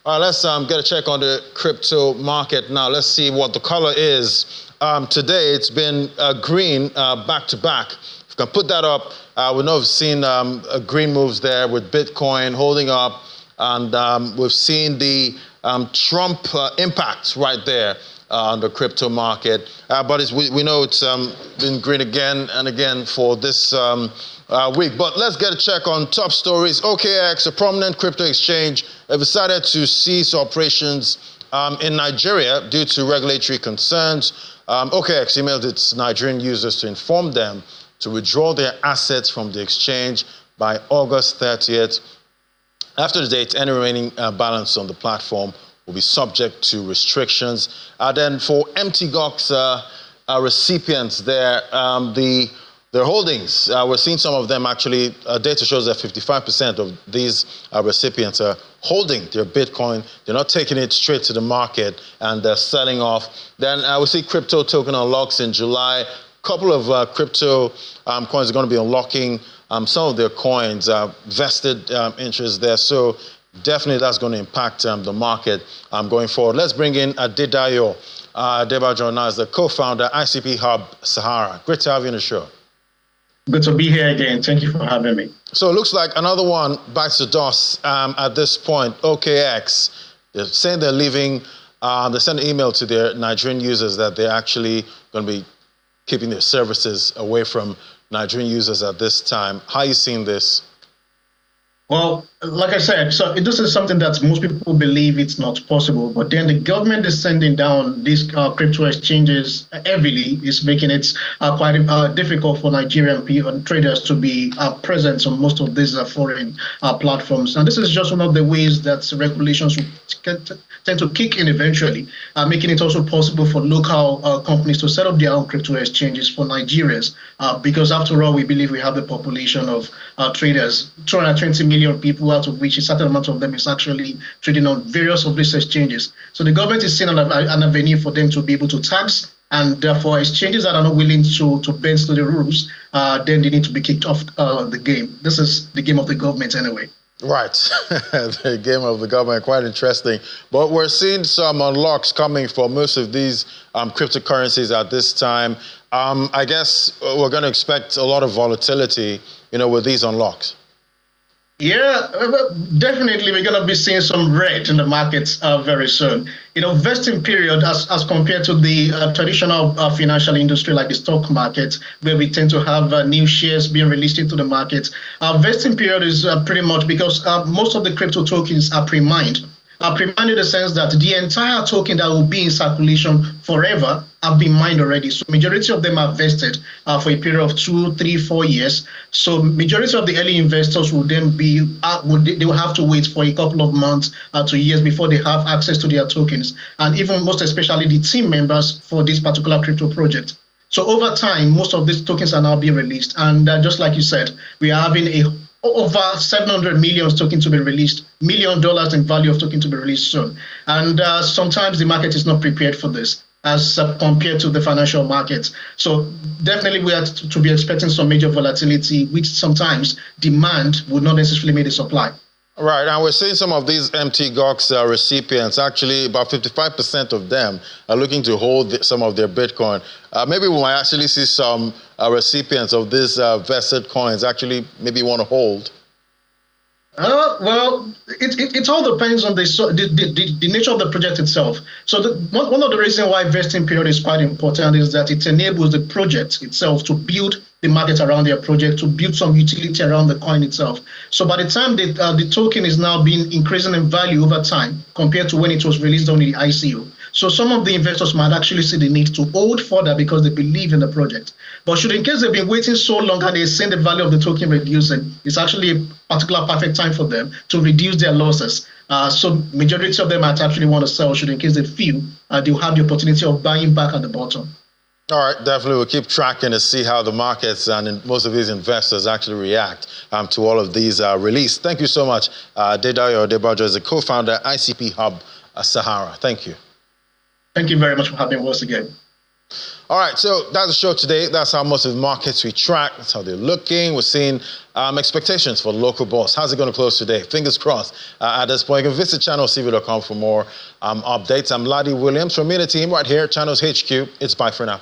All right, let's get a check on the crypto market now. Let's see what the color is. Today, it's been green back to back. If you can put that up, we know we've seen green moves there with Bitcoin holding up, and we've seen the Trump impact right there on the crypto market. But we know it's been green again and again for this week. But let's get a check on top stories. OKX, a prominent crypto exchange, have decided to cease operations in Nigeria due to regulatory concerns. OKX emailed its Nigerian users to inform them to withdraw their assets from the exchange by August 30th. After the date, any remaining balance on the platform will be subject to restrictions. Then for MTGOX recipients there, their holdings, we're seeing some of them actually, data shows that 55% of these recipients are holding their Bitcoin. They're not taking it straight to the market and they're selling off. Then we see crypto token unlocks in July. A couple of crypto coins are going to be unlocking some of their coins, vested interest there. So definitely that's going to impact the market going forward. Let's bring in Adedayo. Adebayo now is the co-founder, ICP Hub Sahara. Great to have you on the show. Good to be here again. Thank you for having me. So it looks like another one bites the dust at this point. OKX, they're saying they're leaving. They sent an email to their Nigerian users that they're actually going to be keeping their services away from Nigerian users at this time. How are you seeing this? Well, like I said, so this is something that most people believe it's not possible, but then the government is sending down these crypto exchanges heavily, is making it quite difficult for Nigerian traders to be present on most of these foreign platforms. And this is just one of the ways that regulations tend to kick in eventually, making it also possible for local companies to set up their own crypto exchanges for Nigerians, because after all, we believe we have the population of traders, 220 million people, out of which a certain amount of them is actually trading on various of these exchanges. So the government is seeing an avenue for them to be able to tax, and therefore exchanges that are not willing to bend to the rules, then they need to be kicked off the game. This is the game of the government anyway. Right, the game of the government, quite interesting. But we're seeing some unlocks coming for most of these cryptocurrencies at this time. I guess we're going to expect a lot of volatility, with these unlocks. Yeah, definitely we're going to be seeing some red in the markets very soon. Vesting period as compared to the traditional financial industry like the stock market, where we tend to have new shares being released into the market. Vesting period is pretty much because most of the crypto tokens are pre-mined. Pre-mined in the sense that the entire token that will be in circulation forever have been mined already. So majority of them are vested for a period of 2, 3, 4 years. So majority of the early investors will then they will have to wait for a couple of months to years before they have access to their tokens, and even most especially the team members for this particular crypto project. So over time, most of these tokens are now being released, and just like you said, we are having over 700 million token to be released, $1 million in value of token to be released soon. And sometimes the market is not prepared for this as compared to the financial markets. So definitely we are to be expecting some major volatility, which sometimes demand would not necessarily meet the supply. Right, and we're seeing some of these MTGOX recipients, actually about 55% of them are looking to hold some of their Bitcoin. Maybe we might actually see some recipients of these vested coins actually maybe want to hold. Well, it all depends on the nature of the project itself. So one of the reasons why vesting period is quite important is that it enables the project itself to build the market around their project, to build some utility around the coin itself. So by the time the token is now being increasing in value over time compared to when it was released on the ICO. So some of the investors might actually see the need to hold further because they believe in the project. But should in case they've been waiting so long and they've seen the value of the token reducing, it's actually a particular perfect time for them to reduce their losses. So majority of them might actually want to sell should in case they feel they'll have the opportunity of buying back at the bottom. All right, definitely. We'll keep tracking to see how the markets and most of these investors actually react to all of these releases. Thank you so much. Adebayo is the co-founder, ICP Hub Sahara. Thank you. Thank you very much for having us again. All right, so that's the show today. That's how most of the markets we track. That's how they're looking. We're seeing expectations for local bonds. How's it going to close today? Fingers crossed. At this point, you can visit channelcv.com for more updates. I'm Ladi Williams from the team right here, Channels HQ. It's bye for now.